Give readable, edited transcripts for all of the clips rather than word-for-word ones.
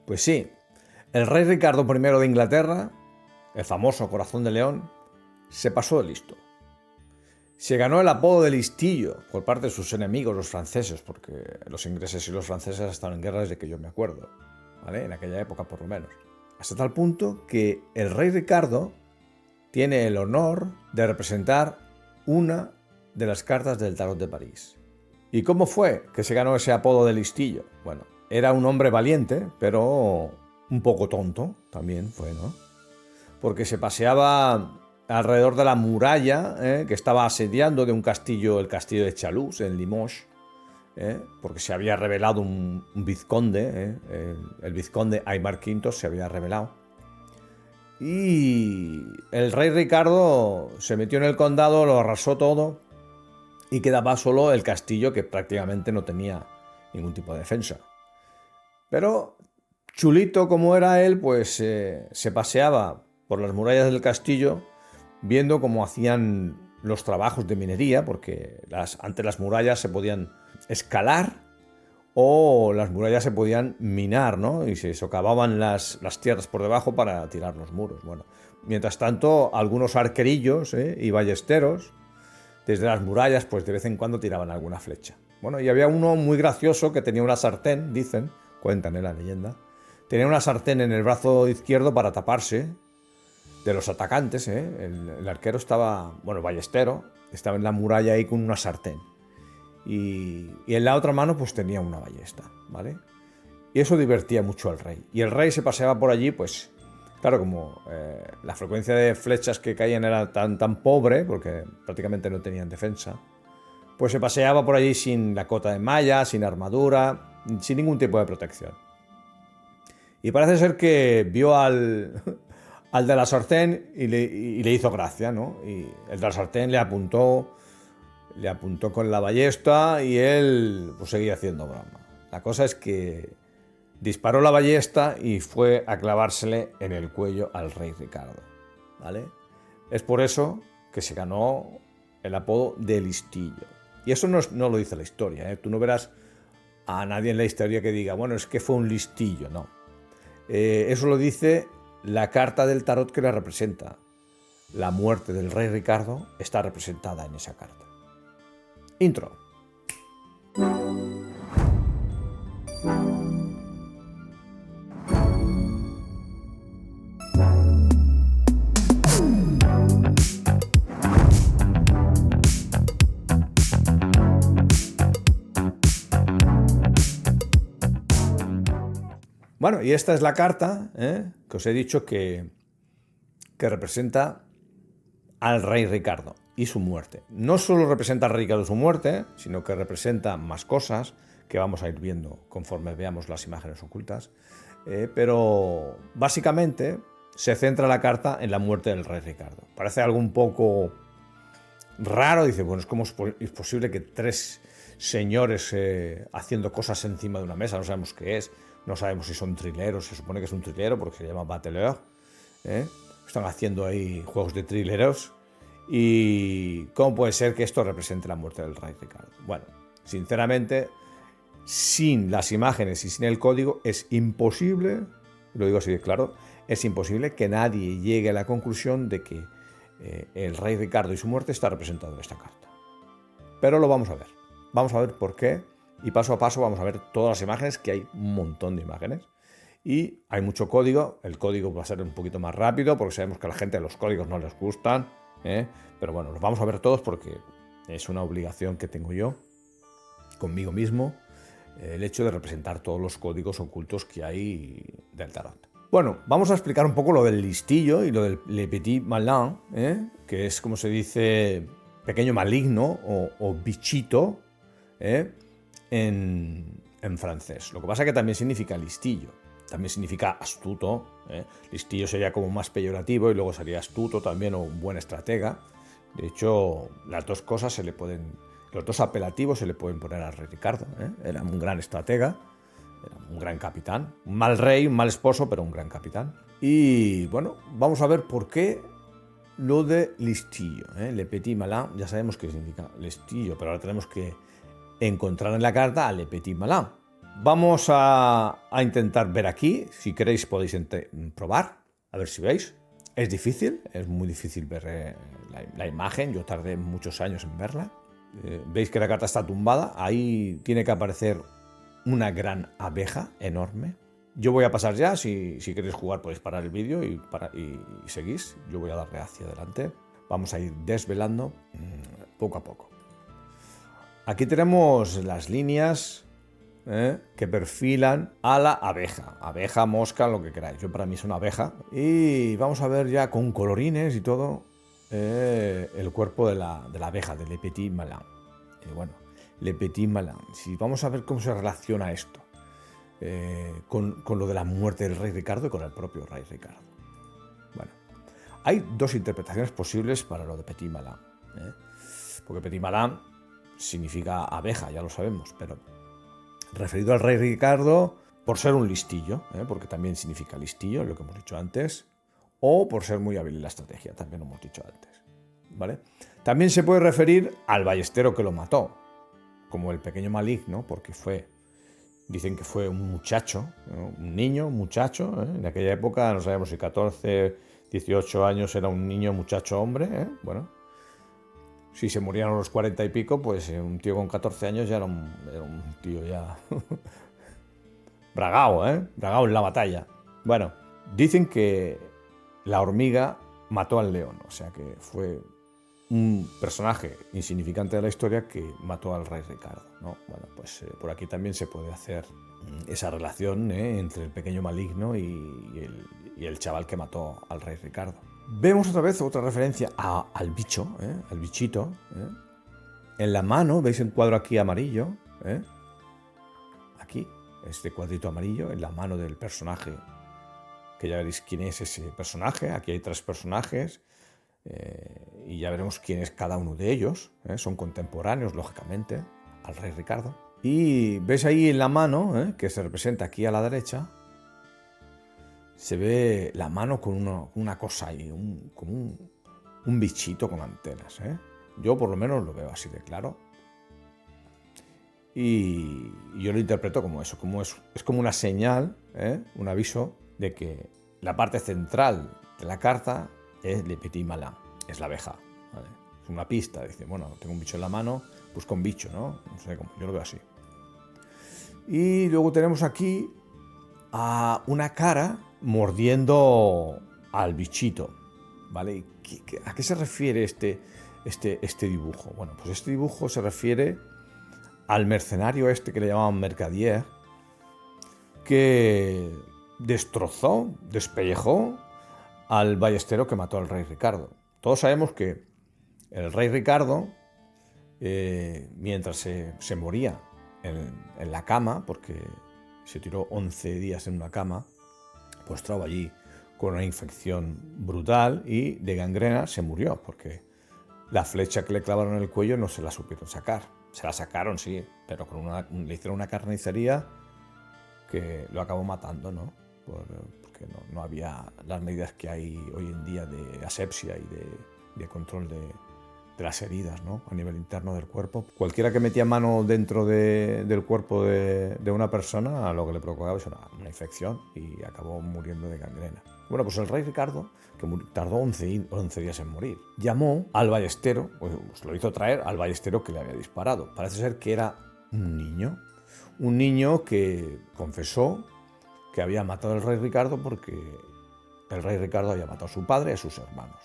Pues sí, el rey Ricardo I de Inglaterra, el famoso Corazón de León, se pasó de listo. Se ganó el apodo de listillo por parte de sus enemigos, los franceses, porque los ingleses y los franceses estaban en guerra desde que yo me acuerdo, ¿vale? En aquella época por lo menos. Hasta tal punto que el rey Ricardo tiene el honor de representar una de las cartas del Tarot de París. ¿Y cómo fue que se ganó ese apodo de listillo? Bueno, era un hombre valiente, pero un poco tonto también fue, ¿no? Porque se paseaba alrededor de la muralla que estaba asediando de un castillo, el castillo de Chalus, en Limoges, porque se había revelado un vizconde, el vizconde Aymar V se había revelado. Y el rey Ricardo se metió en el condado, lo arrasó todo y quedaba solo el castillo, que prácticamente no tenía ningún tipo de defensa. Pero chulito como era él, pues se paseaba por las murallas del castillo viendo cómo hacían los trabajos de minería, porque antes las murallas se podían escalar o las murallas se podían minar, ¿no? Y se socavaban las tierras por debajo para tirar los muros. Bueno, mientras tanto, algunos arquerillos y ballesteros desde las murallas, pues de vez en cuando tiraban alguna flecha. Bueno, y había uno muy gracioso que tenía una sartén, dicen, cuentan en la leyenda, tenía una sartén en el brazo izquierdo para taparse de los atacantes, el arquero estaba, bueno, el ballestero, estaba en la muralla ahí con una sartén. Y en la otra mano pues tenía una ballesta, ¿vale? Y eso divertía mucho al rey. Y el rey se paseaba por allí, pues, claro, como la frecuencia de flechas que caían era tan pobre, porque prácticamente no tenían defensa, pues se paseaba por allí sin la cota de malla, sin armadura, sin ningún tipo de protección. Y parece ser que vio al de la sartén y le hizo gracia, ¿no? Y el de la sartén le apuntó con la ballesta y él pues seguía haciendo broma. La cosa es que disparó la ballesta y fue a clavársele en el cuello al rey Ricardo, ¿vale? Es por eso que se ganó el apodo de listillo. Y eso no lo dice la historia, ¿eh? Tú no verás a nadie en la historia que diga, bueno, es que fue un listillo, no. Eso lo dice la carta del tarot que la representa. La muerte del rey Ricardo está representada en esa carta. Intro. Bueno, y esta es la carta que os he dicho que representa al rey Ricardo y su muerte. No solo representa al rey Ricardo y su muerte, sino que representa más cosas que vamos a ir viendo conforme veamos las imágenes ocultas. Pero básicamente se centra la carta en la muerte del rey Ricardo. Parece algo un poco raro. Dice, bueno, ¿cómo es posible que tres señores haciendo cosas encima de una mesa? No sabemos qué es. No sabemos si son trileros, se supone que es un trilero porque se llama bateleur. Están haciendo ahí juegos de trileros. ¿Y cómo puede ser que esto represente la muerte del rey Ricardo? Bueno, sinceramente, sin las imágenes y sin el código es imposible, lo digo así de claro, es imposible que nadie llegue a la conclusión de que el rey Ricardo y su muerte está representado en esta carta. Pero lo vamos a ver. Vamos a ver por qué. Y paso a paso vamos a ver todas las imágenes, que hay un montón de imágenes. Y hay mucho código. El código va a ser un poquito más rápido porque sabemos que a la gente los códigos no les gustan. Pero bueno, los vamos a ver todos porque es una obligación que tengo yo conmigo mismo, el hecho de representar todos los códigos ocultos que hay del tarot. Bueno, vamos a explicar un poco lo del listillo y lo del le petit malin, que es, como se dice, pequeño maligno o bichito, en francés. Lo que pasa es que también significa listillo, también significa astuto. Listillo sería como más peyorativo y luego sería astuto también, o un buen estratega. De hecho, las dos cosas los dos apelativos se le pueden poner al rey Ricardo. Era un gran estratega, era un gran capitán, un mal rey, un mal esposo, pero un gran capitán. Y bueno, vamos a ver por qué lo de listillo. Le petit malin, ya sabemos qué significa listillo, pero ahora tenemos que encontrar en la carta a Le Petit Malin, Vamos a intentar ver aquí. Si queréis podéis probar, a ver si veis. Es difícil, es muy difícil ver la imagen. Yo tardé muchos años en verla. Veis que la carta está tumbada. Ahí tiene que aparecer una gran abeja enorme. Yo voy a pasar ya. Si queréis jugar podéis parar el vídeo y seguís. Yo voy a darle hacia adelante. Vamos a ir desvelando poco a poco. Aquí tenemos las líneas que perfilan a la abeja. Abeja, mosca, lo que queráis. Yo para mí es una abeja. Y vamos a ver ya con colorines y todo el cuerpo de la abeja, de Le Petit Malin. Y bueno, Le Petit Malin. Si vamos a ver cómo se relaciona esto con lo de la muerte del rey Ricardo y con el propio rey Ricardo. Bueno, hay dos interpretaciones posibles para lo de Petit Malin. Porque Petit Malin significa abeja, ya lo sabemos, pero referido al rey Ricardo por ser un listillo, porque también significa listillo, lo que hemos dicho antes, o por ser muy hábil en la estrategia, también lo hemos dicho antes, ¿vale? También se puede referir al ballestero que lo mató, como el pequeño maligno, porque dicen que fue un muchacho, ¿no? Un niño, un muchacho, en aquella época, no sabemos si 14, 18 años era un niño, muchacho, hombre, bueno. Si se morían a los 40 y pico, pues un tío con 14 años ya era un tío ya bragao, bragao en la batalla. Bueno, dicen que la hormiga mató al león, o sea que fue un personaje insignificante de la historia que mató al rey Ricardo, ¿no? Bueno, pues por aquí también se puede hacer esa relación entre el pequeño maligno y el chaval que mató al rey Ricardo. Vemos otra vez otra referencia al bicho, al bichito. En la mano, ¿veis el cuadro aquí amarillo? Aquí, este cuadrito amarillo, en la mano del personaje, que ya veréis quién es ese personaje. Aquí hay 3 personajes y ya veremos quién es cada uno de ellos. Son contemporáneos, lógicamente, al rey Ricardo. Y veis ahí en la mano, que se representa aquí a la derecha, se ve la mano con una cosa ahí, como un bichito con antenas. Yo por lo menos lo veo así de claro. Y yo lo interpreto como eso, es como una señal, un aviso de que la parte central de la carta es Le Petit Malin, es la abeja. ¿Vale? Es una pista, dice, bueno, tengo un bicho en la mano, busco un bicho, ¿no? No sé cómo, yo lo veo así. Y luego tenemos aquí a una cara mordiendo al bichito, ¿vale? ¿A qué se refiere este dibujo? Bueno, pues este dibujo se refiere al mercenario que le llamaban Mercadier, que destrozó, despellejó al ballestero que mató al rey Ricardo. Todos sabemos que el rey Ricardo, mientras se moría en la cama, porque se tiró 11 días en una cama, postrado allí con una infección brutal y de gangrena, se murió, porque la flecha que le clavaron en el cuello no se la supieron sacar. Se la sacaron, sí, pero le hicieron una carnicería que lo acabó matando, ¿no? Porque no había las medidas que hay hoy en día de asepsia y de control de las heridas, ¿no? A nivel interno del cuerpo. Cualquiera que metía mano dentro del cuerpo de una persona, lo que le provocaba es una infección y acabó muriendo de gangrena. Bueno, pues el rey Ricardo, que tardó 11 días en morir, llamó al ballestero, pues lo hizo traer al ballestero que le había disparado. Parece ser que era un niño que confesó que había matado al rey Ricardo porque el rey Ricardo había matado a su padre y a sus hermanos.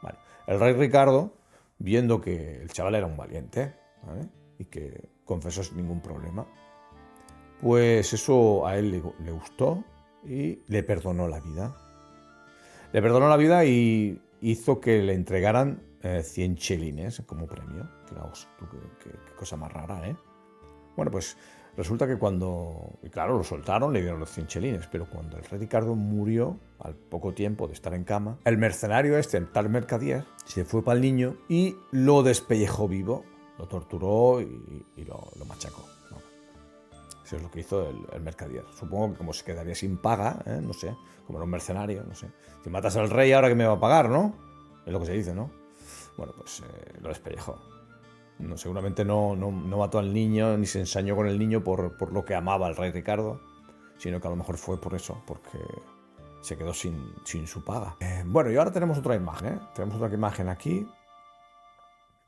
Vale. El rey Ricardo, viendo que el chaval era un valiente, ¿vale? Y que confesó sin ningún problema, pues eso a él le gustó y le perdonó la vida. Le perdonó la vida y hizo que le entregaran 100 chelines como premio. Fijaos, qué cosa más rara, ¿eh? Bueno, pues resulta que y claro, lo soltaron, le dieron los 100 chelines, pero cuando el rey Ricardo murió, al poco tiempo de estar en cama, el mercenario el tal Mercadier, se fue para el niño y lo despellejó vivo, lo torturó y lo machacó, ¿no? Eso es lo que hizo el Mercadier. Supongo que como se quedaría sin paga, no sé, como era un mercenario, no sé. Si matas al rey, ¿ahora que me va a pagar, no? Es lo que se dice, ¿no? Bueno, pues lo despellejó. No, seguramente no mató al niño ni se ensañó con el niño por lo que amaba al rey Ricardo, sino que a lo mejor fue por eso, porque se quedó sin su paga. Bueno, y ahora tenemos otra imagen, ¿eh? Tenemos otra imagen aquí.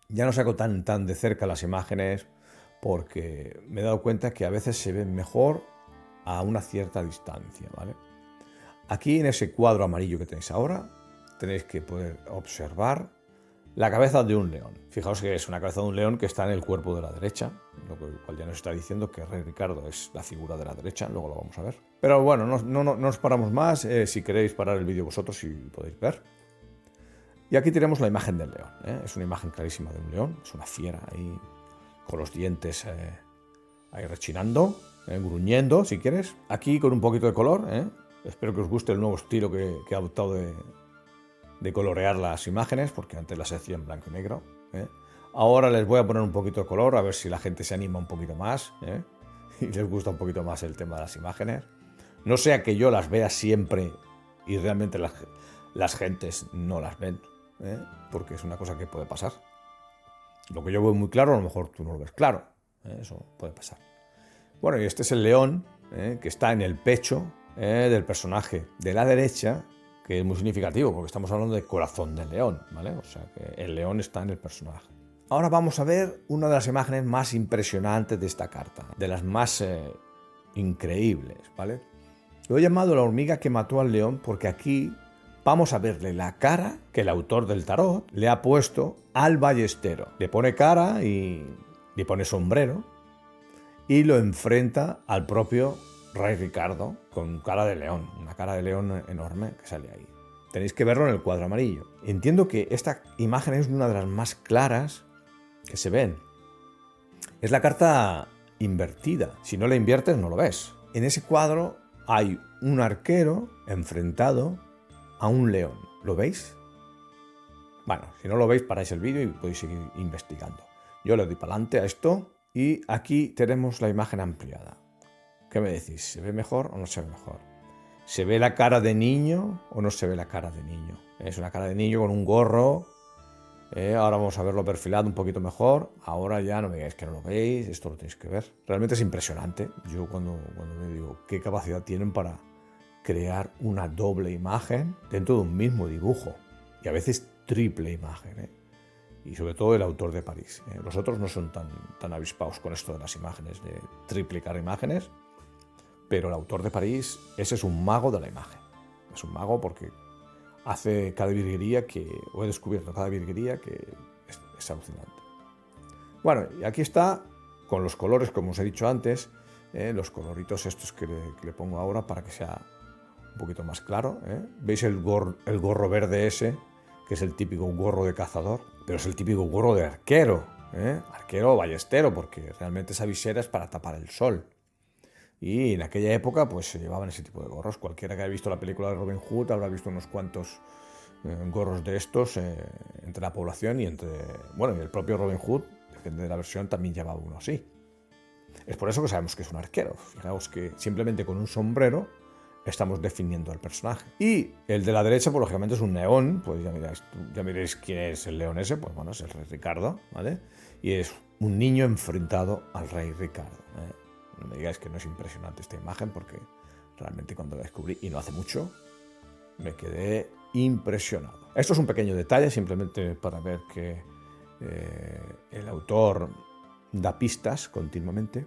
Ya no saco tan de cerca las imágenes porque me he dado cuenta que a veces se ven mejor a una cierta distancia, ¿vale? Aquí en ese cuadro amarillo que tenéis ahora, tenéis que poder observar la cabeza de un león. Fijaos que es una cabeza de un león que está en el cuerpo de la derecha, lo cual ya nos está diciendo que Rey Ricardo es la figura de la derecha, luego lo vamos a ver. Pero bueno, no nos paramos más, si queréis parar el vídeo vosotros y podéis ver. Y aquí tenemos la imagen del león, ¿eh? Es una imagen clarísima de un león, es una fiera ahí con los dientes ahí rechinando, gruñendo si quieres. Aquí con un poquito de color, ¿eh? Espero que os guste el nuevo estilo que he adoptado de colorear las imágenes, porque antes las hacía en blanco y negro, ¿eh? Ahora les voy a poner un poquito de color, a ver si la gente se anima un poquito más, ¿eh? Y les gusta un poquito más el tema de las imágenes. No sea que yo las vea siempre y realmente las gentes no las ven, ¿eh? Porque es una cosa que puede pasar. Lo que yo veo muy claro, a lo mejor tú no lo ves claro, ¿eh? Eso puede pasar. Bueno, y este es el león, que está en el pecho del personaje de la derecha, que es muy significativo porque estamos hablando de corazón del león, ¿vale? O sea que el león está en el personaje. Ahora vamos a ver una de las imágenes más impresionantes de esta carta, de las más increíbles, ¿vale? Lo he llamado la hormiga que mató al león porque aquí vamos a verle la cara que el autor del tarot le ha puesto al ballestero. Le pone cara y le pone sombrero y lo enfrenta al propio Rey Ricardo con cara de león, una cara de león enorme que sale ahí. Tenéis que verlo en el cuadro amarillo. Entiendo que esta imagen es una de las más claras que se ven. Es la carta invertida. Si no la inviertes, no lo ves. En ese cuadro hay un arquero enfrentado a un león. ¿Lo veis? Bueno, si no lo veis, paráis el vídeo y podéis seguir investigando. Yo le doy para adelante a esto y aquí tenemos la imagen ampliada. ¿Qué me decís? ¿Se ve mejor o no se ve mejor? ¿Se ve la cara de niño o no se ve la cara de niño? Es una cara de niño con un gorro. Ahora vamos a verlo perfilado un poquito mejor. Ahora ya no me digáis que no lo veis, esto lo tenéis que ver. Realmente es impresionante. Yo cuando me digo qué capacidad tienen para crear una doble imagen dentro de un mismo dibujo. Y a veces triple imagen, ¿eh? Y sobre todo el autor de París. Los otros no son tan avispados con esto de las imágenes, de triplicar imágenes. Pero el autor de París, ese es un mago de la imagen. Es un mago porque hace cada virguería o he descubierto cada virguería que es alucinante. Bueno, y aquí está, con los colores, como os he dicho antes, los coloritos estos que le pongo ahora para que sea un poquito más claro. ¿Veis el gorro verde ese? Que es el típico gorro de cazador, pero es el típico gorro de arquero, arquero o ballestero, porque realmente esa visera es para tapar el sol. Y en aquella época pues se llevaban ese tipo de gorros. Cualquiera que haya visto la película de Robin Hood habrá visto unos cuantos gorros de estos entre la población y y el propio Robin Hood, depende de la versión, también llevaba uno así. Es por eso que sabemos que es un arquero. Fijaos que simplemente con un sombrero estamos definiendo al personaje. Y el de la derecha, pues lógicamente es un león, pues ya miréis quién es el león ese, pues bueno, es el rey Ricardo, ¿vale? Y es un niño enfrentado al rey Ricardo, ¿eh? No me digáis que no es impresionante esta imagen, porque realmente cuando la descubrí, y no hace mucho, me quedé impresionado. Esto es un pequeño detalle, simplemente para ver que el autor da pistas continuamente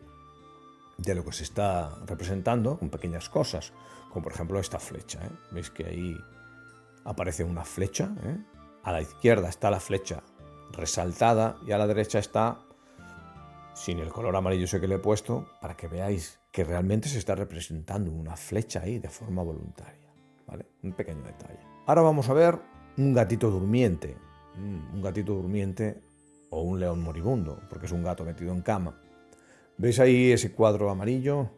de lo que se está representando con pequeñas cosas, como por ejemplo esta flecha, ¿eh? Veis que ahí aparece una flecha, ¿eh? A la izquierda está la flecha resaltada y a la derecha está sin el color amarillo ese que le he puesto, para que veáis que realmente se está representando una flecha ahí de forma voluntaria, ¿vale? Un pequeño detalle. Ahora vamos a ver un gatito durmiente, o un león moribundo, porque es un gato metido en cama. ¿Veis ahí ese cuadro amarillo?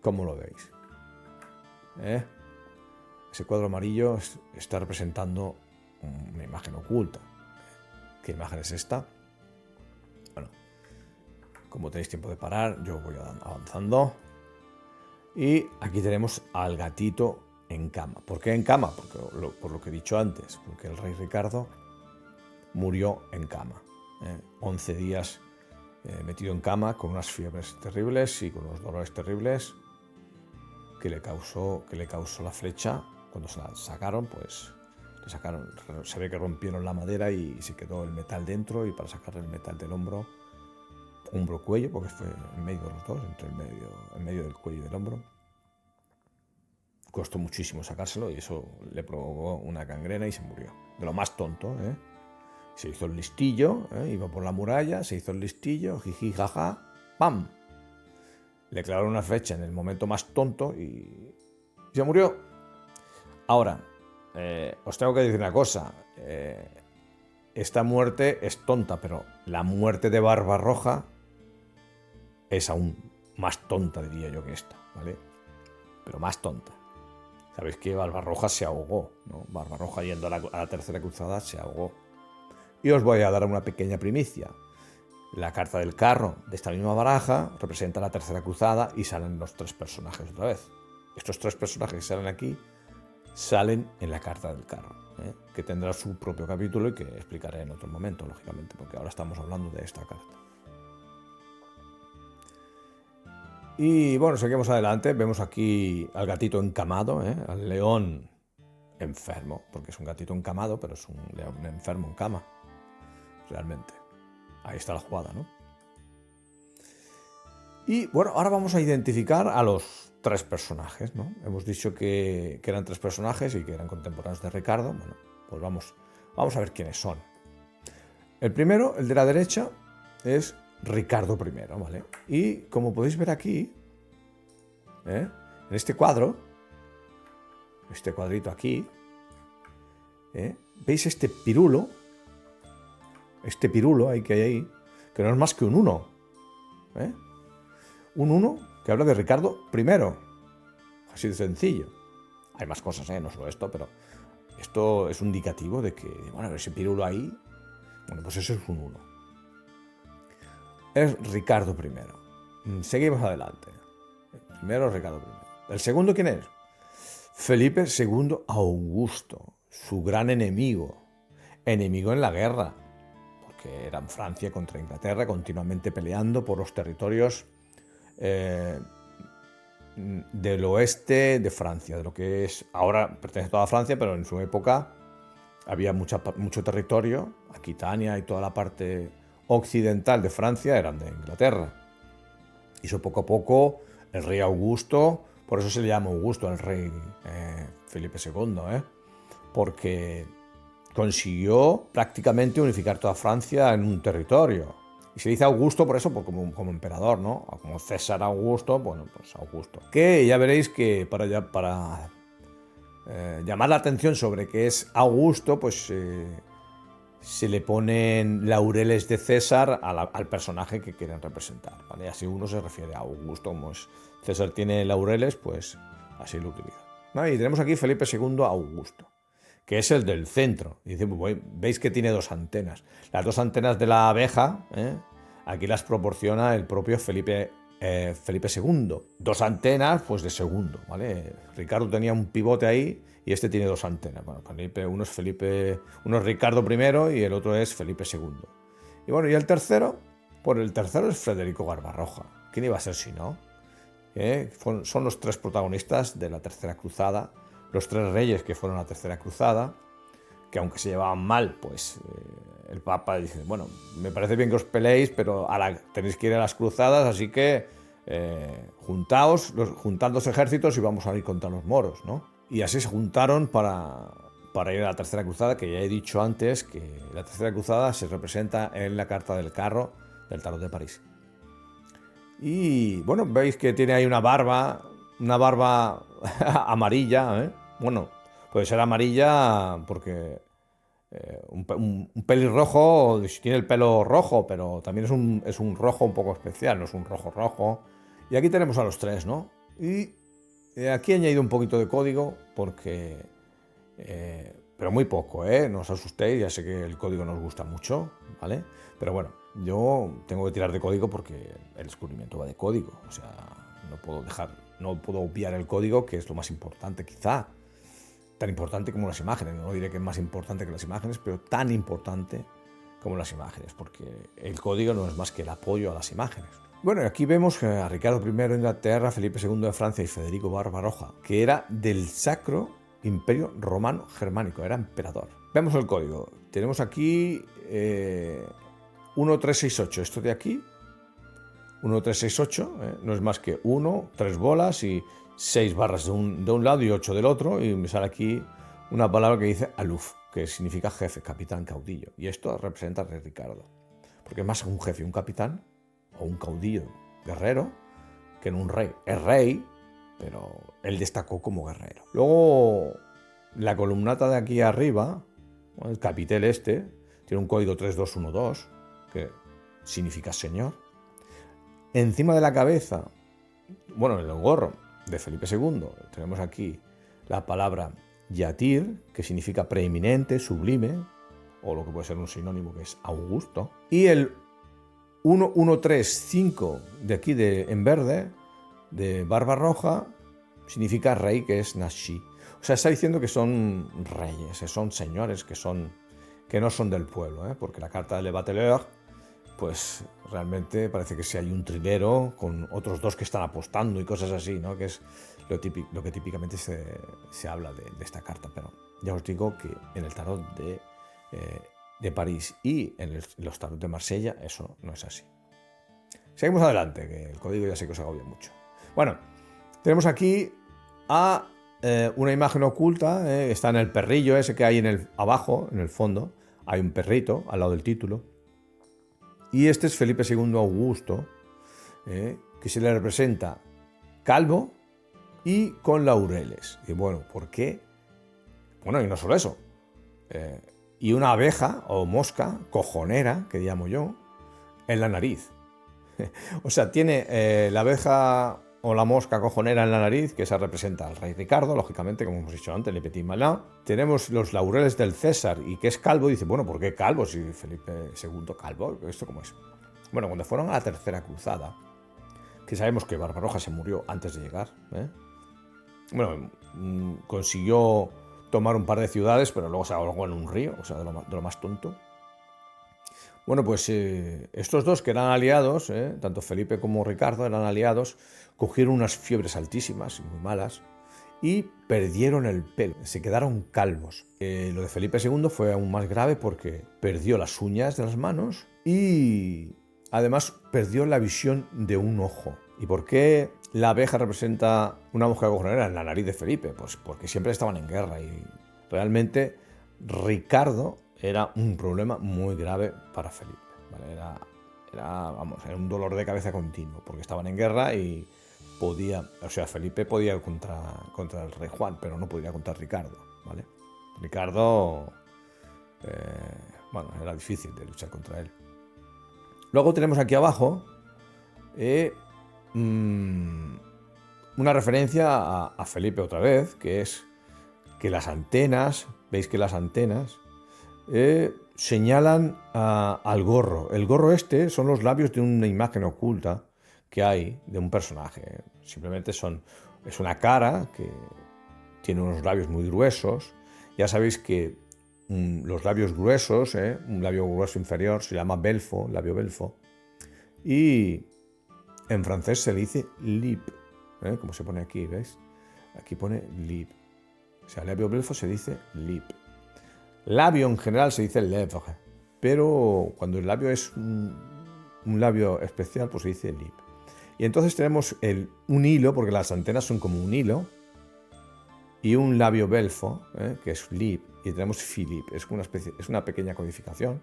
¿Cómo lo veis? Ese cuadro amarillo está representando una imagen oculta. ¿Qué imagen es esta? Bueno, como tenéis tiempo de parar, yo voy avanzando. Y aquí tenemos al gatito en cama. ¿Por qué en cama? Por lo que he dicho antes, porque el rey Ricardo murió en cama. 11 días metido en cama con unas fiebres terribles y con unos dolores terribles que le causó la flecha. Cuando se la sacaron, pues se ve que rompieron la madera y se quedó el metal dentro, y para sacarle el metal del hombro-cuello, porque fue en medio de los dos, en medio del cuello y del hombro, costó muchísimo sacárselo y eso le provocó una gangrena y se murió. De lo más tonto, ¿eh? Se hizo el listillo, iba por la muralla, se hizo el listillo, jiji, jaja, ¡pam! Le clavaron una flecha en el momento más tonto y se murió. Ahora, os tengo que decir una cosa. Esta muerte es tonta, pero la muerte de Barbarroja es aún más tonta, diría yo, que esta, ¿vale? Pero más tonta. Sabéis que Barbarroja se ahogó, ¿no? Barbarroja, yendo a la Tercera Cruzada, se ahogó. Y os voy a dar una pequeña primicia. La carta del carro de esta misma baraja representa la Tercera Cruzada y salen los 3 personajes otra vez. Estos 3 personajes que salen aquí salen en la carta del carro, que tendrá su propio capítulo y que explicaré en otro momento, lógicamente, porque ahora estamos hablando de esta carta. Y bueno, seguimos adelante. Vemos aquí al gatito encamado, al león enfermo, porque es un gatito encamado, pero es un león enfermo en cama, realmente. Ahí está la jugada, ¿no? Y bueno, ahora vamos a identificar a los 3 personajes, ¿no? Hemos dicho que eran 3 personajes y que eran contemporáneos de Ricardo. Bueno, pues vamos a ver quiénes son. El primero, el de la derecha, es Ricardo I, ¿vale? Y como podéis ver aquí, en este cuadro, este cuadrito aquí, ¿veis este pirulo? Este pirulo que hay ahí, que no es más que un 1. Un 1 que habla de Ricardo I. Así de sencillo. Hay más cosas, no solo esto, pero esto es un indicativo de que, bueno, ese pirulo ahí, bueno, pues eso es un 1. Es Ricardo I. Seguimos adelante. El primero es Ricardo I. ¿El segundo quién es? Felipe II Augusto, su gran enemigo en la guerra, porque era en Francia contra Inglaterra, continuamente peleando por los territorios del oeste de Francia, de lo que es ahora pertenece a toda Francia, pero en su época había mucho territorio. Aquitania y toda la parte occidental de Francia eran de Inglaterra. Hizo poco a poco el rey Augusto, por eso se le llama Augusto al rey Felipe II, porque consiguió prácticamente unificar toda Francia en un territorio. Y se dice Augusto por eso, como emperador, ¿no? Como César Augusto, bueno, pues Augusto. Que ya veréis que para llamar la atención sobre qué es Augusto, pues se le ponen laureles de César al personaje que quieren representar, ¿vale? Así uno se refiere a Augusto, como César tiene laureles, pues así lo utiliza, ¿vale? Y tenemos aquí Felipe II Augusto, que es el del centro. Y dice, veis que tiene 2 antenas. Las 2 antenas de la abeja, aquí las proporciona el propio Felipe II. 2 antenas, pues de segundo, ¿vale? Ricardo tenía un pivote ahí y este tiene 2 antenas. Bueno, uno es Ricardo I y el otro es Felipe II. Y bueno, y el tercero, pues el tercero es Federico Barbarroja. ¿Quién iba a ser si no? Son los 3 protagonistas de la Tercera Cruzada, los 3 reyes que fueron a la Tercera Cruzada, que aunque se llevaban mal, pues el Papa dice, bueno, me parece bien que os peleéis, pero tenéis que ir a las cruzadas, así que juntad 2 ejércitos y vamos a ir contra los moros, ¿no? Y así se juntaron para ir a la Tercera Cruzada, que ya he dicho antes que la Tercera Cruzada se representa en la carta del carro del Tarot de París. Y bueno, veis que tiene ahí una barba amarilla, Bueno, puede ser amarilla porque un pelirrojo tiene el pelo rojo, pero también es un rojo un poco especial, no es un rojo. Y aquí tenemos a los 3, ¿no? Y aquí he añadido un poquito de código porque... pero muy poco, no os asustéis, ya sé que el código nos gusta mucho, ¿vale? Pero bueno, yo tengo que tirar de código porque el descubrimiento va de código, o sea, no puedo obviar el código, que es lo más importante quizá, tan importante como las imágenes. No diré que es más importante que las imágenes, pero tan importante como las imágenes, porque el código no es más que el apoyo a las imágenes. Bueno, aquí vemos a Ricardo I de Inglaterra, Felipe II de Francia y Federico Barbarroja, que era del Sacro Imperio Romano Germánico, era emperador. Vemos el código. Tenemos aquí 1368, esto de aquí, 1368, no es más que 1, 3 bolas y 6 barras de un lado y 8 del otro, y me sale aquí una palabra que dice aluf, que significa jefe, capitán, caudillo. Y esto representa al rey Ricardo, porque es más un jefe, un capitán o un caudillo guerrero que en un rey. Es rey, pero él destacó como guerrero. Luego, la columnata de aquí arriba, el capitel este, tiene un código 3212, que significa señor. Encima de la cabeza, bueno, en el gorro de Felipe II, tenemos aquí la palabra yatir, que significa preeminente, sublime, o lo que puede ser un sinónimo que es augusto. Y el 1135 de aquí en verde, de Barbarroja, significa rey, que es Nashi. O sea, está diciendo que son reyes, son señores, que no son del pueblo, porque la carta de Le Bateleur, pues realmente parece que si hay un trilero con otros dos que están apostando y cosas así, ¿no? Que es lo que típicamente se habla de esta carta. Pero ya os digo que en el tarot de París y en los tarot de Marsella eso no es así. Seguimos adelante, que el código ya sé que os agobia mucho. Bueno, tenemos aquí a una imagen oculta, está en el perrillo ese que hay abajo, en el fondo, hay un perrito al lado del título. Y este es Felipe II Augusto, que se le representa calvo y con laureles. Y bueno, ¿por qué? Bueno, y no solo eso. Y una abeja o mosca cojonera, que llamo yo, en la nariz. O sea, tiene la abeja o la mosca cojonera en la nariz, que esa representa al rey Ricardo, lógicamente, como hemos dicho antes, Le Petit Malin. Tenemos los laureles del César y que es calvo. Y dice, bueno, ¿por qué calvo si Felipe II calvo? ¿Esto cómo es? Bueno, cuando fueron a la Tercera Cruzada, que sabemos que Barbarroja se murió antes de llegar, bueno, consiguió tomar un par de ciudades, pero luego se ahogó en un río, o sea, de lo más tonto. Bueno, pues estos dos que eran aliados, tanto Felipe como Ricardo eran aliados, cogieron unas fiebres altísimas, muy malas, y perdieron el pelo, se quedaron calvos. Lo de Felipe II fue aún más grave porque perdió las uñas de las manos y además perdió la visión de un ojo. ¿Y por qué la abeja representa una mosca cojonera en la nariz de Felipe? Pues porque siempre estaban en guerra y realmente Ricardo era un problema muy grave para Felipe, ¿vale? Era un dolor de cabeza continuo, porque estaban en guerra y Felipe podía ir contra el rey Juan, pero no podía contra Ricardo, ¿vale? Ricardo, era difícil de luchar contra él. Luego tenemos aquí abajo una referencia a Felipe otra vez, que es que las antenas, veis que las antenas señalan al gorro. El gorro este son los labios de una imagen oculta que hay de un personaje. Simplemente es una cara que tiene unos labios muy gruesos. Ya sabéis que los labios gruesos, un labio grueso inferior se llama belfo, labio belfo. Y en francés se le dice lip, como se pone aquí, ¿veis? Aquí pone lip. O sea, labio belfo se dice lip. Labio en general se dice lèvre, pero cuando el labio es un labio especial, pues se dice lip. Y entonces tenemos un hilo, porque las antenas son como un hilo, y un labio belfo, que es lip, y tenemos philip. Es una pequeña codificación,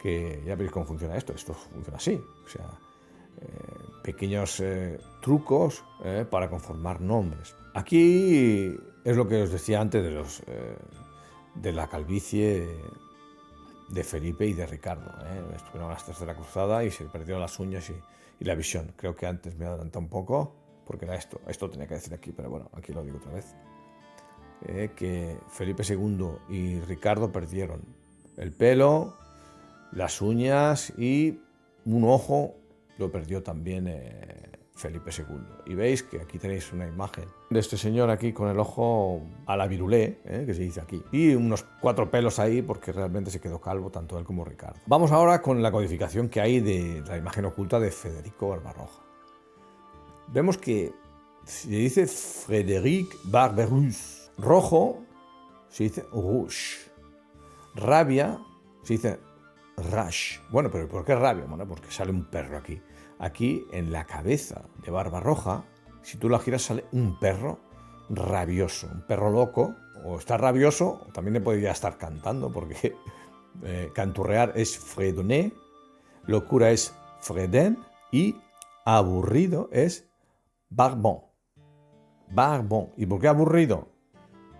que ya veis cómo funciona esto. Esto funciona así, o sea, pequeños trucos para conformar nombres. Aquí es lo que os decía antes de la calvicie de Felipe y de Ricardo. Estuvieron a la Tercera Cruzada y se perdieron las uñas y la visión. Creo que antes me he adelantado un poco, porque era esto tenía que decir aquí, pero bueno, aquí lo digo otra vez. Que Felipe II y Ricardo perdieron el pelo, las uñas y un ojo lo perdió también Felipe II. Y veis que aquí tenéis una imagen de este señor aquí con el ojo a la virulé, que se dice aquí. Y unos 4 pelos ahí porque realmente se quedó calvo tanto él como Ricardo. Vamos ahora con la codificación que hay de la imagen oculta de Federico Barbarroja. Vemos que se dice Frédéric Barberousse. Rojo se dice rouge. Rabia se dice rage. Bueno, pero ¿por qué rabia? Bueno, porque sale un perro aquí. Aquí en la cabeza de Barbarroja, si tú la giras, sale un perro rabioso, un perro loco, o está rabioso, o también le podría estar cantando, porque canturrear es fredonner, locura es freden y aburrido es barbon. Barbon. ¿Y por qué aburrido?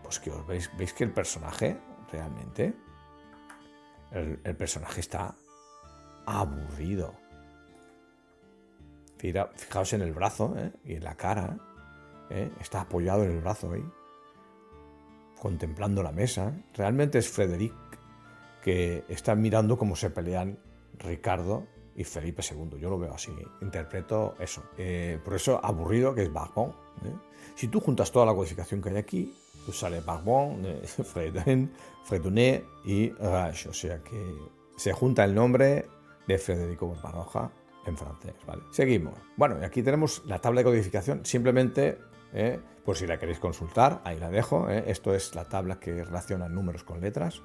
Pues que os veis que el personaje realmente, el personaje está aburrido. Fijaos en el brazo y en la cara. Está apoyado en el brazo ahí, contemplando la mesa. Realmente es Frédéric que está mirando cómo se pelean Ricardo y Felipe II. Yo lo veo así, interpreto eso. Por eso aburrido, que es Barbon. Si tú juntas toda la codificación que hay aquí, pues sale Barbon, Fredonner y Rage. O sea que se junta el nombre de Federico Barbarroja en francés, ¿vale? Seguimos. Bueno, y aquí tenemos la tabla de codificación, simplemente, por si la queréis consultar, ahí la dejo. Esto es la tabla que relaciona números con letras.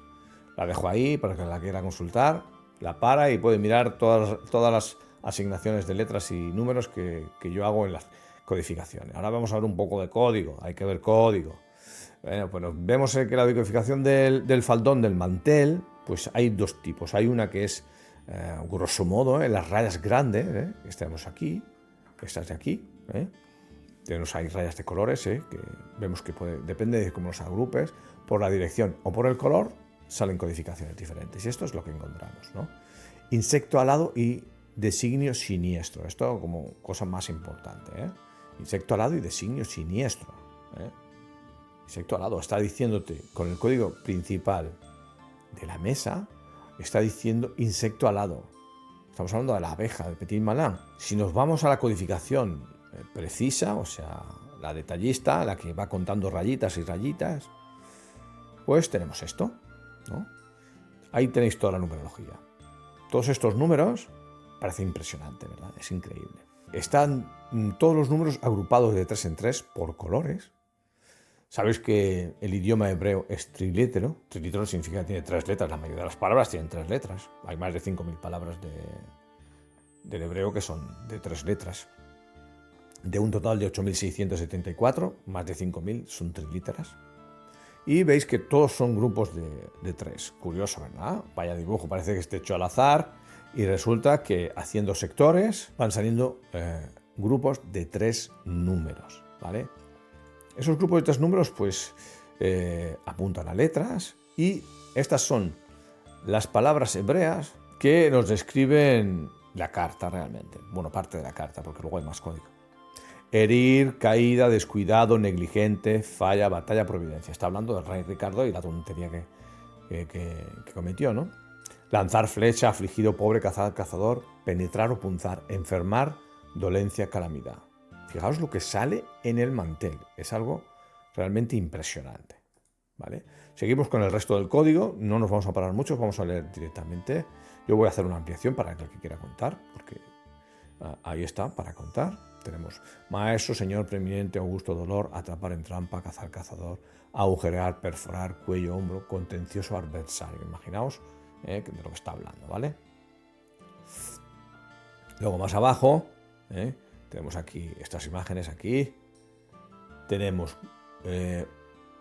La dejo ahí para que la quiera consultar, la para y puede mirar todas las asignaciones de letras y números que yo hago en las codificaciones. Ahora vamos a ver un poco de código, hay que ver código. Bueno, pues vemos que la decodificación del faldón del mantel, pues hay dos tipos. Hay una que es, grosso modo, las rayas grandes, que tenemos aquí, estas de aquí. Tenemos ahí rayas de colores, que vemos que depende de cómo los agrupes, por la dirección o por el color, salen codificaciones diferentes. Y esto es lo que encontramos, ¿no? Insecto alado y designio siniestro. Esto como cosa más importante, Insecto alado y designio siniestro. Insecto alado está diciéndote con el código principal de la mesa, está diciendo insecto alado. Estamos hablando de la abeja, de Petit Malin. Si nos vamos a la codificación precisa, o sea, la detallista, la que va contando rayitas y rayitas, pues tenemos esto, ¿no? Ahí tenéis toda la numerología. Todos estos números, parece impresionante, ¿verdad? Es increíble. Están todos los números agrupados de 3 en 3 por colores. Sabéis que el idioma hebreo es trilítero. Trilítero significa que tiene 3 letras. La mayoría de las palabras tienen 3 letras. Hay más de 5.000 palabras del hebreo que son de 3 letras. De un total de 8.674, más de 5.000 son trilíteras. Y veis que todos son grupos de 3. Curioso, ¿verdad? Vaya dibujo, parece que esté hecho al azar. Y resulta que haciendo sectores van saliendo grupos de 3 números, ¿vale? Esos grupos de 3 números pues apuntan a letras y estas son las palabras hebreas que nos describen la carta realmente. Bueno, parte de la carta, porque luego hay más código. Herir, caída, descuidado, negligente, falla, batalla, providencia. Está hablando del rey Ricardo y la tontería que cometió, ¿no? Lanzar flecha, afligido, pobre, cazador, penetrar o punzar, enfermar, dolencia, calamidad. Fijaos lo que sale en el mantel. Es algo realmente impresionante, ¿vale? Seguimos con el resto del código. No nos vamos a parar mucho, vamos a leer directamente. Yo voy a hacer una ampliación para el que quiera contar, porque ahí está, para contar. Tenemos maestro, señor, preeminente, augusto, dolor, atrapar en trampa, cazar, cazador, agujerear, perforar, cuello, hombro, contencioso, adversario. Imaginaos de lo que está hablando, ¿vale? Luego más abajo, tenemos aquí estas imágenes aquí. Tenemos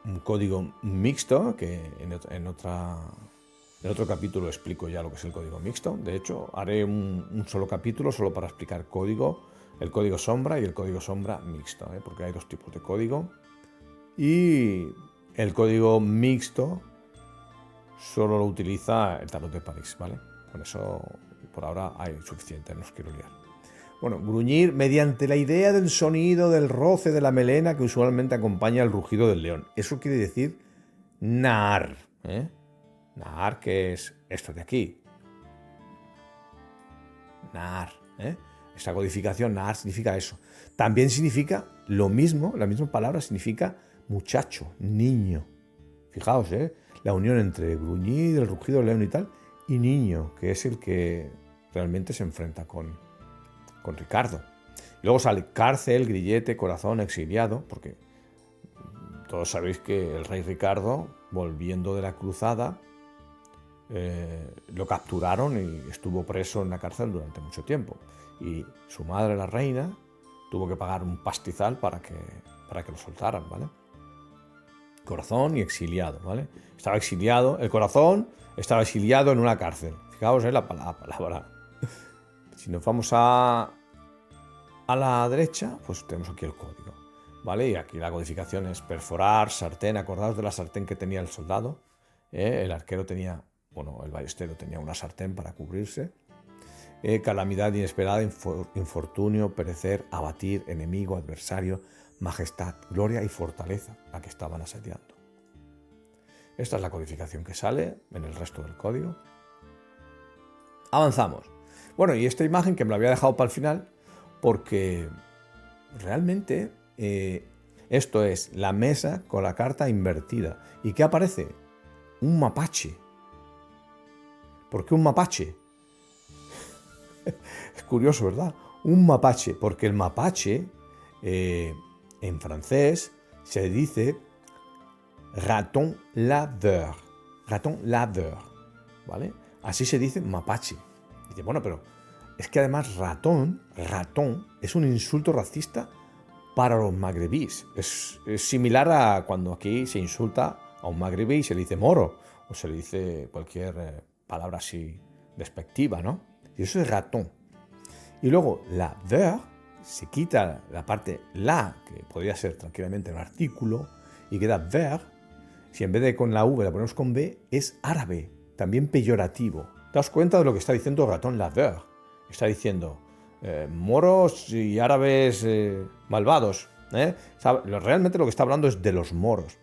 un código mixto, que en otro capítulo explico ya lo que es el código mixto. De hecho, haré un solo capítulo solo para explicar el código sombra y el código sombra mixto, porque hay 2 tipos de código. Y el código mixto solo lo utiliza el tarot de París, ¿vale? Con eso, por ahora, hay suficiente, no os quiero liar. Bueno, gruñir mediante la idea del sonido del roce de la melena que usualmente acompaña el rugido del león. Eso quiere decir nar, Nar, que es esto de aquí. Nar, Esta codificación, Nahar, significa eso. También significa lo mismo, la misma palabra significa muchacho, niño. Fijaos, la unión entre gruñir, el rugido del león y tal, y niño, que es el que realmente se enfrenta con Ricardo. Y luego sale cárcel, grillete, corazón, exiliado, porque todos sabéis que el rey Ricardo, volviendo de la cruzada, lo capturaron y estuvo preso en la cárcel durante mucho tiempo. Y su madre, la reina, tuvo que pagar un pastizal para que lo soltaran, ¿vale? Corazón y exiliado, ¿vale? Estaba exiliado, el corazón estaba exiliado en una cárcel. Fijaos, la palabra. Si nos vamos a la derecha, pues tenemos aquí el código, ¿vale? Y aquí la codificación es perforar, sartén. Acordaos de la sartén que tenía el soldado. El arquero tenía, el ballestero tenía una sartén para cubrirse. Calamidad inesperada, infortunio, perecer, abatir, enemigo, adversario, majestad, gloria y fortaleza, la que estaban asediando. Esta es la codificación que sale en el resto del código. Avanzamos. Bueno, y esta imagen que me la había dejado para el final, porque realmente esto es la mesa con la carta invertida. ¿Y qué aparece? Un mapache. ¿Por qué un mapache? Es curioso, ¿verdad? Un mapache, porque el mapache en francés se dice raton laveur. Raton laveur, ¿vale? Así se dice mapache. Y dice, bueno, pero es que además ratón es un insulto racista para los magrebíes. Es similar a cuando aquí se insulta a un magrebí y se le dice moro o se le dice cualquier palabra así despectiva, ¿no? Y eso es ratón. Y luego la ver, se quita la parte la, que podría ser tranquilamente un artículo, y queda ver. Si en vez de con la V la ponemos con B, es árabe, también peyorativo. Daos cuenta de lo que está diciendo ratón la ver. Está diciendo moros y árabes malvados. Realmente lo que está hablando es de los moros.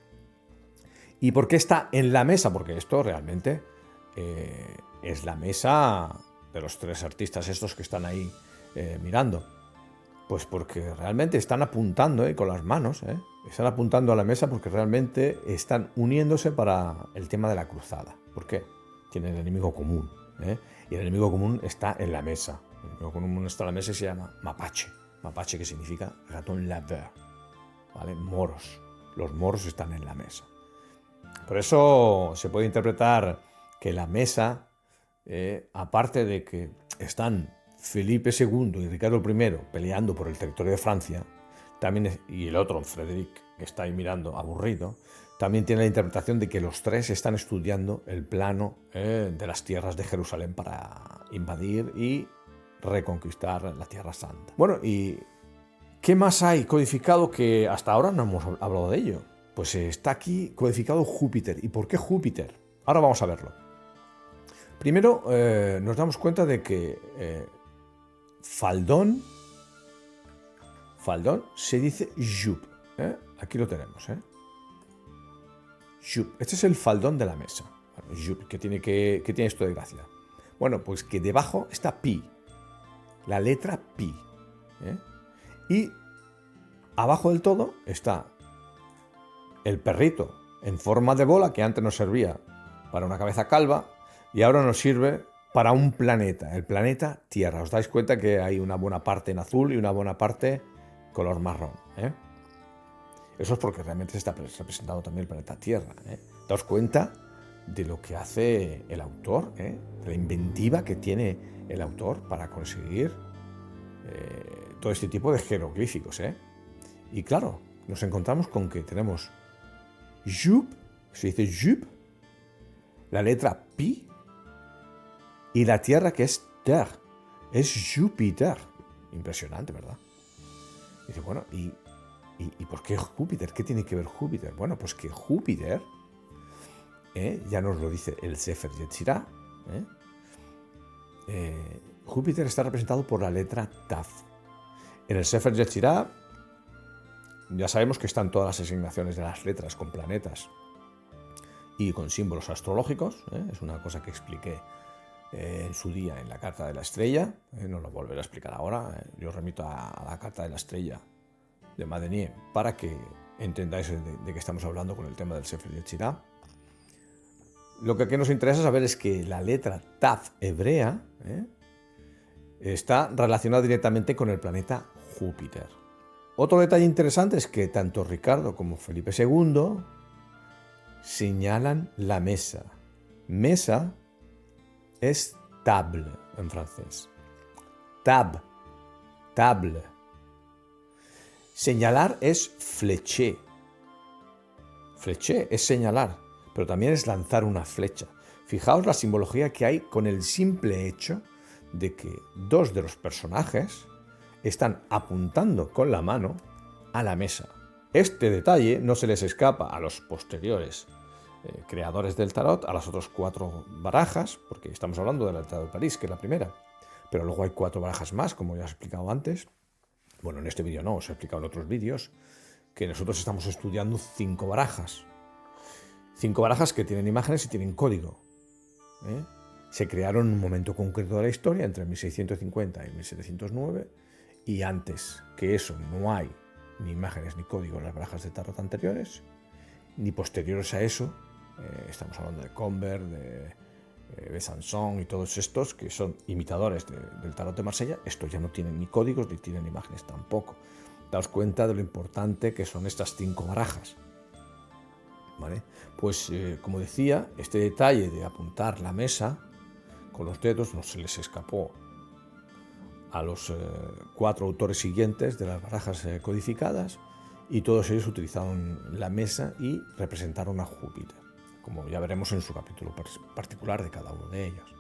¿Y por qué está en la mesa? Porque esto realmente es la mesa de los tres artistas estos que están ahí mirando. Pues porque realmente están apuntando con las manos, están apuntando a la mesa porque realmente están uniéndose para el tema de la cruzada. ¿Por qué? Tienen el enemigo común, y el enemigo común está en la mesa. El enemigo común está en la mesa y se llama mapache. Mapache, que significa ratón laveur, ¿vale? Moros. Los moros están en la mesa. Por eso se puede interpretar que la mesa, aparte de que están Felipe II y Ricardo I peleando por el territorio de Francia, también, y el otro, Frederick, que está ahí mirando aburrido, también tiene la interpretación de que los tres están estudiando el plano de las tierras de Jerusalén para invadir y reconquistar la Tierra Santa. Bueno, ¿y qué más hay codificado que hasta ahora no hemos hablado de ello? Pues está aquí codificado Júpiter. ¿Y por qué Júpiter? Ahora vamos a verlo. Primero nos damos cuenta de que faldón se dice jup. Aquí lo tenemos. Jup. Este es el faldón de la mesa. Jup. ¿Qué tiene esto de gracia? Bueno, pues que debajo está pi. La letra pi. Y abajo del todo está el perrito en forma de bola que antes nos servía para una cabeza calva y ahora nos sirve para un planeta, el planeta Tierra. Os dais cuenta que hay una buena parte en azul y una buena parte color marrón. Eso es porque realmente se está representando también el planeta Tierra. Daos cuenta de lo que hace el autor, de la inventiva que tiene el autor para conseguir todo este tipo de jeroglíficos. Y claro, nos encontramos con que tenemos Jup, se dice Jup, la letra Pi, y la Tierra que es Terre, es Júpiter. Impresionante, ¿verdad? Y dice, bueno, ¿y por qué Júpiter? ¿Qué tiene que ver Júpiter? Bueno, pues que Júpiter, ya nos lo dice el Sefer Yetzirah, Júpiter está representado por la letra Taf. En el Sefer Yetzirah ya sabemos que están todas las asignaciones de las letras con planetas y con símbolos astrológicos. Es una cosa que expliqué en su día en la carta de la estrella, no lo volveré a explicar ahora, yo remito a la carta de la estrella de Madenier para que entendáis de qué estamos hablando con el tema del Sefer Yetzirah. Lo que aquí nos interesa saber es que la letra Tav hebrea está relacionada directamente con el planeta Júpiter. Otro detalle interesante es que tanto Ricardo como Felipe II señalan la mesa. Mesa es table en francés. Table. Señalar es fleché. Fleché es señalar, pero también es lanzar una flecha. Fijaos la simbología que hay con el simple hecho de que dos de los personajes están apuntando con la mano a la mesa. Este detalle no se les escapa a los posteriores creadores del tarot, a las otras 4 barajas, porque estamos hablando del Tarot de París, que es la primera, pero luego hay 4 barajas más, como ya os he explicado antes. Bueno, en este vídeo no, os he explicado en otros vídeos, que nosotros estamos estudiando 5 barajas. 5 barajas que tienen imágenes y tienen código. Se crearon en un momento concreto de la historia, entre 1650 y 1709, y antes que eso no hay ni imágenes ni código en las barajas de tarot anteriores, ni posteriores a eso. Estamos hablando de Convert, de Besançon y todos estos que son imitadores del tarot de Marsella. Estos ya no tienen ni códigos ni tienen imágenes tampoco. Daos cuenta de lo importante que son estas 5 barajas. ¿Vale? Pues como decía, este detalle de apuntar la mesa con los dedos no se les escapó a los 4 autores siguientes de las barajas codificadas, y todos ellos utilizaron la mesa y representaron a Júpiter, como ya veremos en su capítulo particular de cada uno de ellos.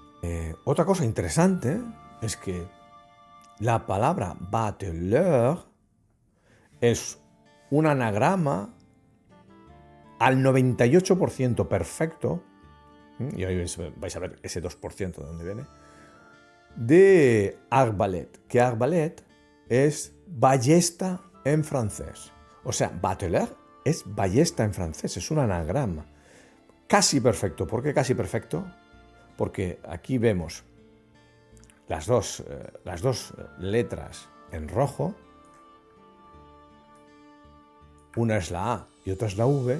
Otra cosa interesante es que la palabra bateleur es un anagrama al 98% perfecto, y ahí vais a ver ese 2% de dónde viene, de arbalète, que arbalète es ballesta en francés. O sea, bateleur es ballesta en francés, es un anagrama. Casi perfecto. ¿Por qué casi perfecto? Porque aquí vemos las dos letras en rojo. Una es la A y otra es la V,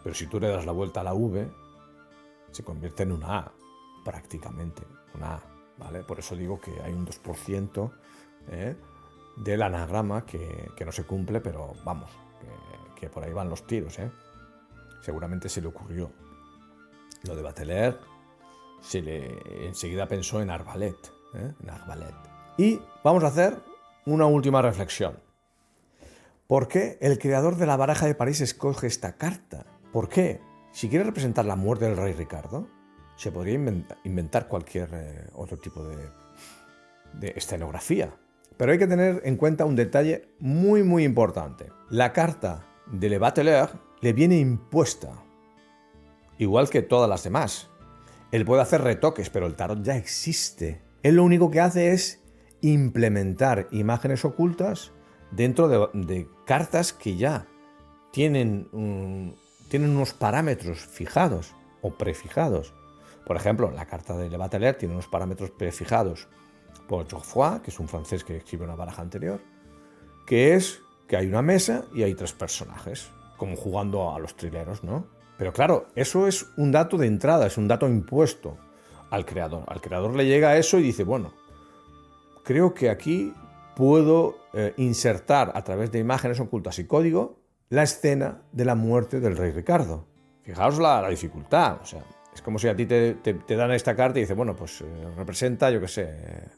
pero si tú le das la vuelta a la V, se convierte en una A, prácticamente, una A, ¿vale? Por eso digo que hay un 2% del anagrama que no se cumple, pero vamos, que por ahí van los tiros, Seguramente se le ocurrió lo de Bateleur, enseguida pensó en arbalète, Y vamos a hacer una última reflexión. ¿Por qué el creador de la baraja de París escoge esta carta? ¿Por qué? Si quiere representar la muerte del rey Ricardo, se podría inventar cualquier otro tipo de escenografía. Pero hay que tener en cuenta un detalle muy muy importante. La carta de Le Bateleur le viene impuesta, igual que todas las demás. Él puede hacer retoques, pero el tarot ya existe. Él lo único que hace es implementar imágenes ocultas dentro de cartas que ya tienen unos parámetros fijados o prefijados. Por ejemplo, la carta de Le Bateleur tiene unos parámetros prefijados por Geoffroy, que es un francés que escribe una baraja anterior, que es que hay una mesa y hay 3 personajes, como jugando a los trileros, ¿no? Pero claro, eso es un dato de entrada, es un dato impuesto al creador. Al creador le llega eso y dice, bueno, creo que aquí puedo insertar a través de imágenes ocultas y código la escena de la muerte del rey Ricardo. Fijaos la dificultad, o sea, es como si a ti te dan esta carta y dices, bueno, pues representa, yo qué sé,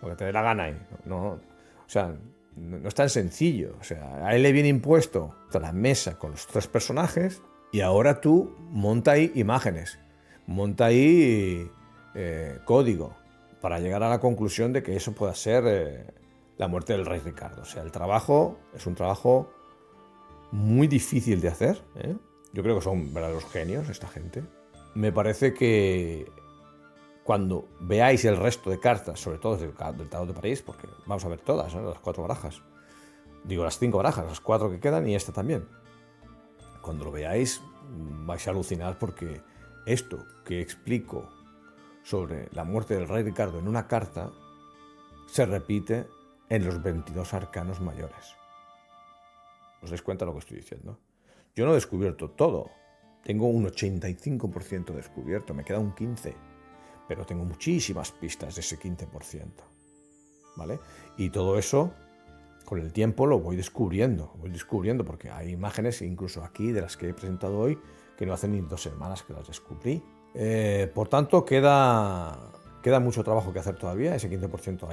lo que te dé la gana ahí. No, o sea, no es tan sencillo. O sea, a él le viene impuesto la mesa con los 3 personajes y ahora tú monta ahí imágenes, monta ahí código para llegar a la conclusión de que eso pueda ser la muerte del rey Ricardo. O sea, el trabajo es un trabajo muy difícil de hacer. Yo creo que son verdaderos genios esta gente. Me parece que cuando veáis el resto de cartas, sobre todo del Tarot de París, porque vamos a ver todas, ¿no? Las 4 barajas. Digo, las 5 barajas, las 4 que quedan y esta también. Cuando lo veáis vais a alucinar porque esto que explico sobre la muerte del rey Ricardo en una carta se repite en los 22 arcanos mayores. ¿Os dais cuenta de lo que estoy diciendo? Yo no he descubierto todo. Tengo un 85% descubierto, me queda un 15%. Pero tengo muchísimas pistas de ese 15%. ¿Vale? Y todo eso, con el tiempo, lo voy descubriendo porque hay imágenes, incluso aquí, de las que he presentado hoy, que no hacen ni 2 semanas que las descubrí. Por tanto, queda mucho trabajo que hacer todavía. Ese 15%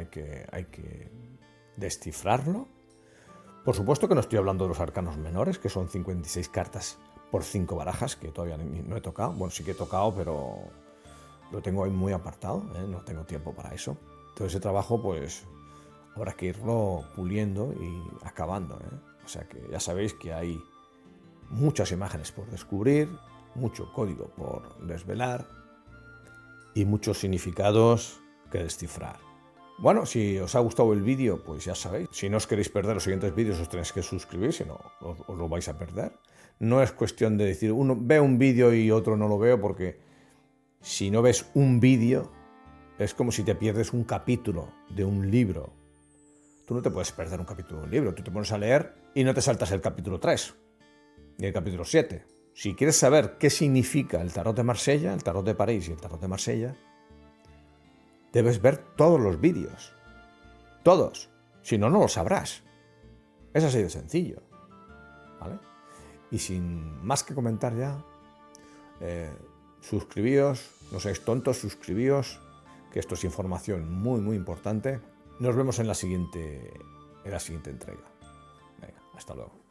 hay que descifrarlo. Por supuesto que no estoy hablando de los arcanos menores, que son 56 cartas por 5 barajas, que todavía no he tocado. Bueno, sí que he tocado, pero lo tengo ahí muy apartado, no tengo tiempo para eso. Todo ese trabajo, pues, habrá que irlo puliendo y acabando. O sea que ya sabéis que hay muchas imágenes por descubrir, mucho código por desvelar y muchos significados que descifrar. Bueno, si os ha gustado el vídeo, pues ya sabéis. Si no os queréis perder los siguientes vídeos, os tenéis que suscribir, si no, os lo vais a perder. No es cuestión de decir, uno ve un vídeo y otro no lo veo, porque si no ves un vídeo, es como si te pierdes un capítulo de un libro. Tú no te puedes perder un capítulo de un libro. Tú te pones a leer y no te saltas el capítulo 3, ni el capítulo 7. Si quieres saber qué significa el tarot de Marsella, el tarot de París y el tarot de Marsella, debes ver todos los vídeos. Todos. Si no, no lo sabrás. Es así de sencillo. ¿Vale? Y sin más que comentar ya, suscribíos, no seáis tontos, suscribíos, que esto es información muy, muy importante. Nos vemos en la siguiente entrega. Venga, hasta luego.